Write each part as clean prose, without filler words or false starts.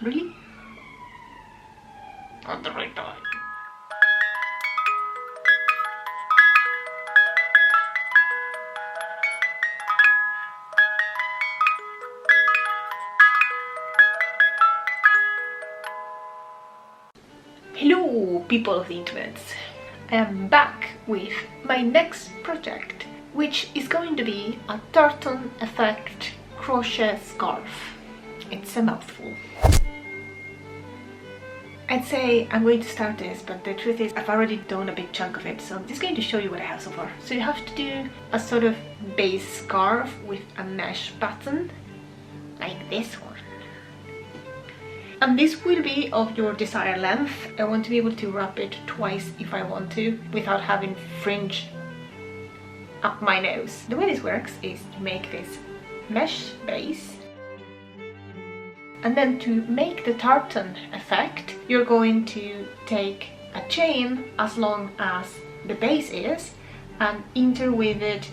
Really? Not the right time. Hello, people of the internet. I am back with my next project, which is going to be a tartan effect crochet scarf. It's a mouthful. I'd say I'm going to start this, but the truth is I've already done a big chunk of it, so I'm just going to show you what I have so far. So you have to do a sort of base scarf with a mesh pattern, like this one. And this will be of your desired length. I want to be able to wrap it twice if I want to, without having fringe up my nose. The way this works is to make this mesh base, and then to make the tartan effect, you're going to take a chain as long as the base is and interweave it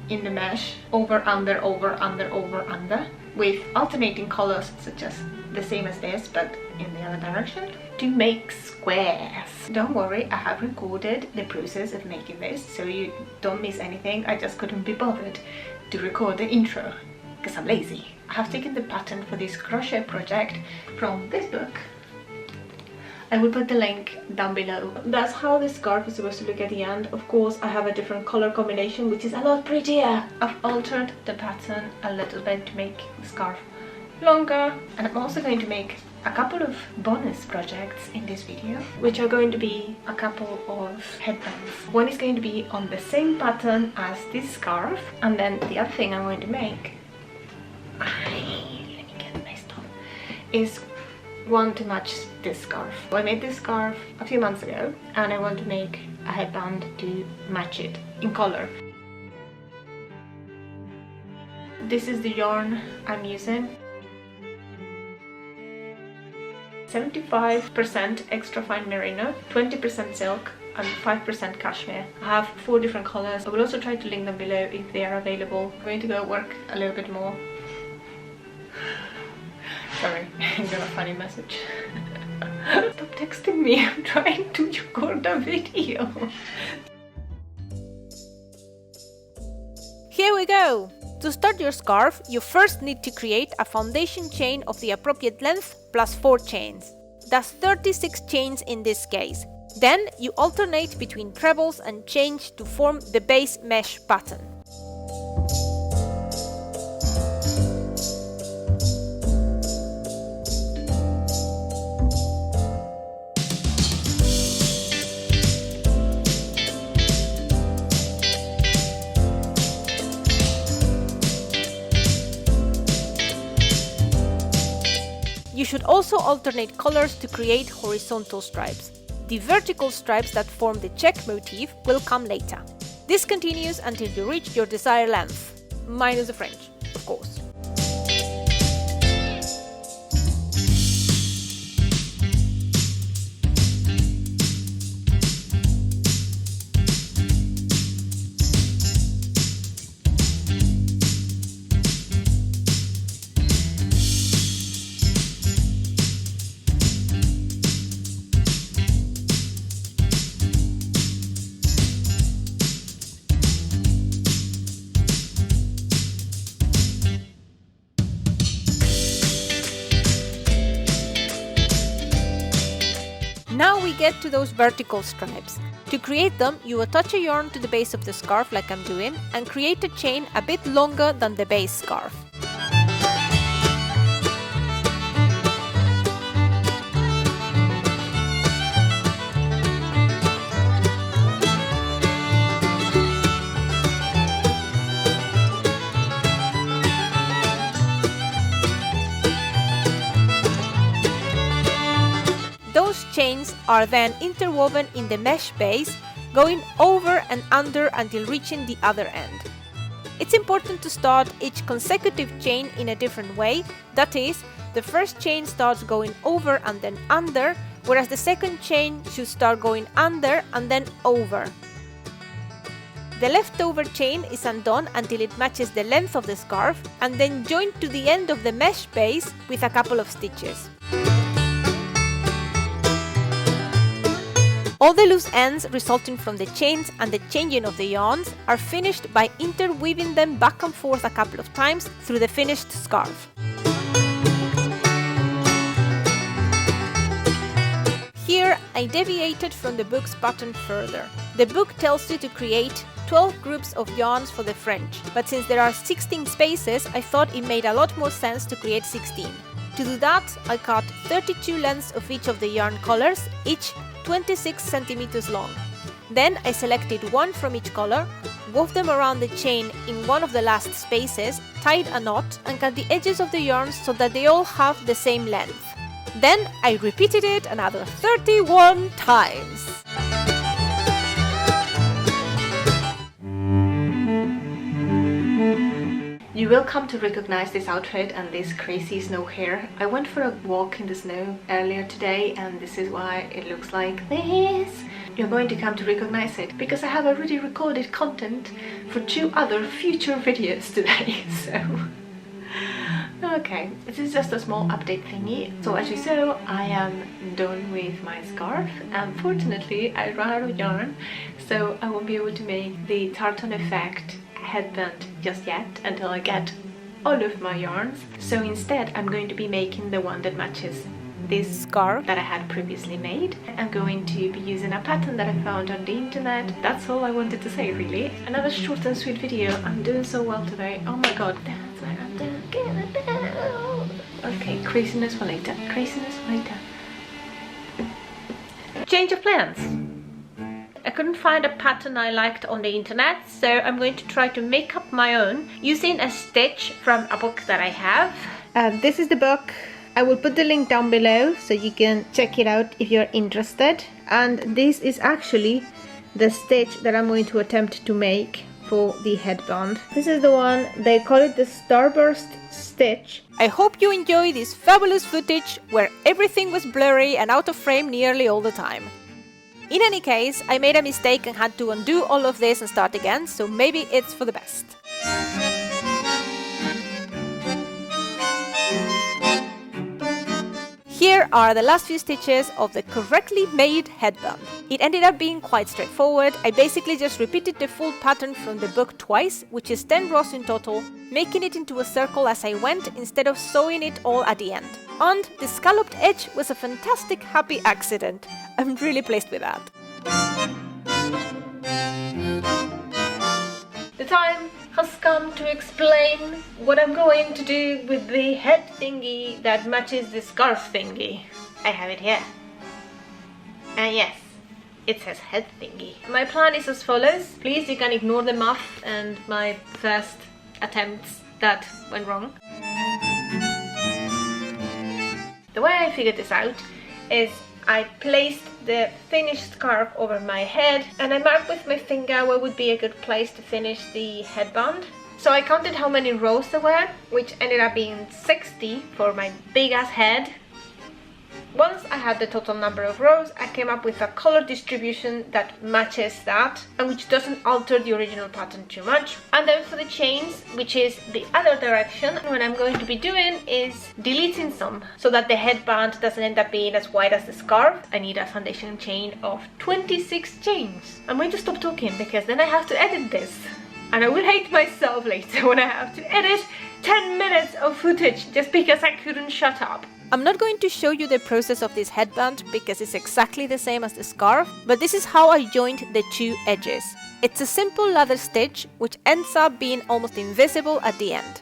in the mesh over, under, over, under, over, under, with alternating colors such as the same as this but in the other direction, to make squares. Don't worry, I have recorded the process of making this so you don't miss anything. I just couldn't be bothered to record the intro because I'm lazy. I have taken the pattern for this crochet project from this book. I will put the link down below. That's how the scarf is supposed to look at the end. Of course, I have a different color combination, which is a lot prettier. I've altered the pattern a little bit to make the scarf longer, and I'm also going to make a couple of bonus projects in this video, which are going to be a couple of headbands. One is going to be on the same pattern as this scarf, and then the other thing I'm going to make, let me get my stuff, is one to match this scarf. I made this scarf a few months ago and I want to make a headband to match it in color. This is the yarn I'm using. 75% extra fine merino, 20% silk and 5% cashmere. I have 4 different colors. I will also try to link them below if they are available. I'm going to go work a little bit more. Sorry, I got a funny message. Stop texting me, I'm trying to record a video. Here we go! To start your scarf, you first need to create a foundation chain of the appropriate length plus 4 chains. That's 36 chains in this case. Then you alternate between trebles and chains to form the base mesh pattern. You should also alternate colors to create horizontal stripes. The vertical stripes that form the check motif will come later. This continues until you reach your desired length, minus the fringe, of course. Now we get to those vertical stripes. To create them, you attach a yarn to the base of the scarf like I'm doing and create a chain a bit longer than the base scarf. Those chains are then interwoven in the mesh base, going over and under until reaching the other end. It's important to start each consecutive chain in a different way. That is, the first chain starts going over and then under, whereas the second chain should start going under and then over. The leftover chain is undone until it matches the length of the scarf and then joined to the end of the mesh base with a couple of stitches. All the loose ends resulting from the chains and the changing of the yarns are finished by interweaving them back and forth a couple of times through the finished scarf. Here I deviated from the book's pattern further. The book tells you to create 12 groups of yarns for the fringe, but since there are 16 spaces, I thought it made a lot more sense to create 16. To do that, I cut 32 lengths of each of the yarn colors, each 26 centimeters long. Then I selected one from each color, wove them around the chain in one of the last spaces, tied a knot, and cut the edges of the yarns so that they all have the same length. Then I repeated it another 31 times. You will come to recognize this outfit and this crazy snow hair. I went for a walk in the snow earlier today and this is why it looks like this. You're going to come to recognize it because I have already recorded content for 2 other future videos today, so... Okay, this is just a small update thingy. So as you saw, I am done with my scarf. Unfortunately, I ran out of yarn, so I won't be able to make the tartan effect headband just yet until I get all of my yarns. So instead I'm going to be making the one that matches this scarf that I had previously made. I'm going to be using a pattern that I found on the internet. That's all I wanted to say really. Another short and sweet video. I'm doing so well today. Oh my god. Okay, craziness for later. Craziness for later. Change of plans. I couldn't find a pattern I liked on the internet, so I'm going to try to make up my own using a stitch from a book that I have. This is the book. I will put the link down below so you can check it out if you're interested. And this is actually the stitch that I'm going to attempt to make for the headband. This is the one, they call it the Starburst stitch. I hope you enjoy this fabulous footage where everything was blurry and out of frame nearly all the time. In any case, I made a mistake and had to undo all of this and start again, so maybe it's for the best. Here are the last few stitches of the correctly made headband. It ended up being quite straightforward. I basically just repeated the full pattern from the book twice, which is 10 rows in total, making it into a circle as I went instead of sewing it all at the end. And the scalloped edge was a fantastic happy accident. I'm really pleased with that. The time has come to explain what I'm going to do with the head thingy that matches the scarf thingy. I have it here. And yes, it says head thingy. My plan is as follows. Please, you can ignore the muff and my first attempts that went wrong. The way I figured this out is I placed the finished scarf over my head and I marked with my finger where would be a good place to finish the headband. So I counted how many rows there were, which ended up being 60 for my big ass head. Once I had the total number of rows, I came up with a color distribution that matches that and which doesn't alter the original pattern too much. And then for the chains, which is the other direction, what I'm going to be doing is deleting some so that the headband doesn't end up being as wide as the scarf. I need a foundation chain of 26 chains. I'm going to stop talking because then I have to edit this. And I will hate myself later when I have to edit 10 minutes of footage just because I couldn't shut up. I'm not going to show you the process of this headband because it's exactly the same as the scarf, but this is how I joined the 2 edges. It's a simple lather stitch which ends up being almost invisible at the end.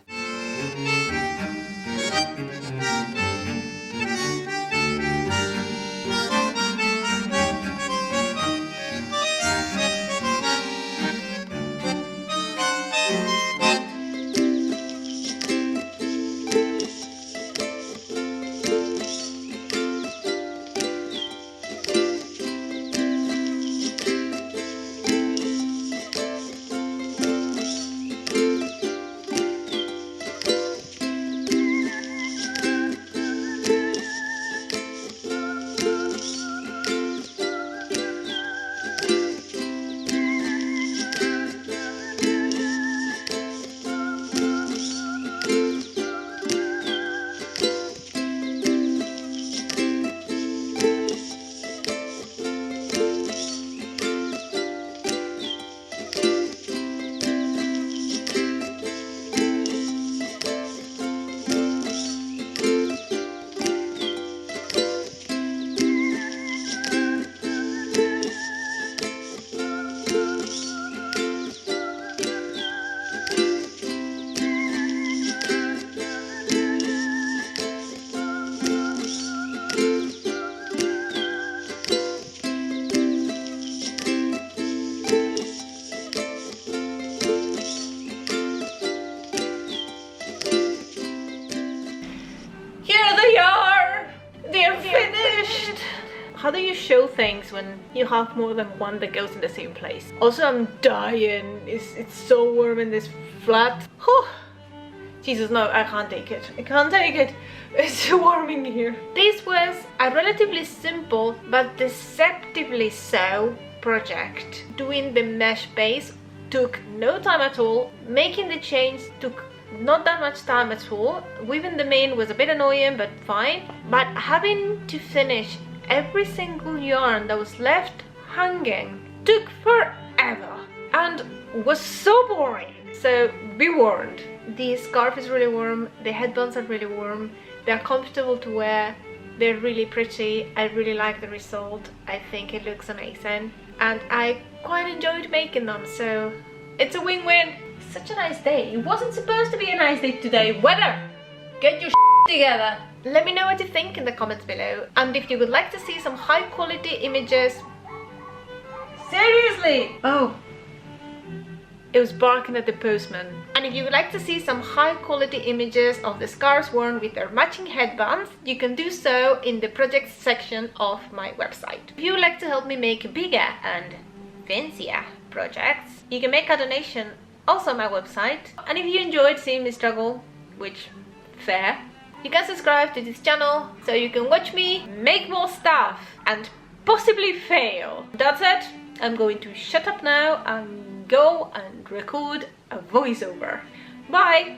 How do you show things when you have more than one that goes in the same place? Also, I'm dying. It's so warm in this flat. Whew. Jesus, no, I can't take it. I can't take it. It's so warm in here. This was a relatively simple but deceptively so project. Doing the mesh base took no time at all. Making the chains took not that much time at all. Weaving them in was a bit annoying, but fine. But having to finish every single yarn that was left hanging took forever and was so boring. So be warned. The scarf is really warm, the headbands are really warm, they're comfortable to wear, they're really pretty. I really like the result. I think it looks amazing and I quite enjoyed making them, so it's a win-win. Such a nice day. It wasn't supposed to be a nice day today. Weather, get your together. Let me know what you think in the comments below, and if you would like to see some high quality images. Seriously! Oh, it was barking at the postman. And if you would like to see some high quality images of the scarves worn with their matching headbands, you can do so in the projects section of my website. If you would like to help me make bigger and fancier projects, you can make a donation also on my website. And if you enjoyed seeing me struggle, which fair, you can subscribe to this channel so you can watch me make more stuff and possibly fail. That's it. I'm going to shut up now and go and record a voiceover. Bye!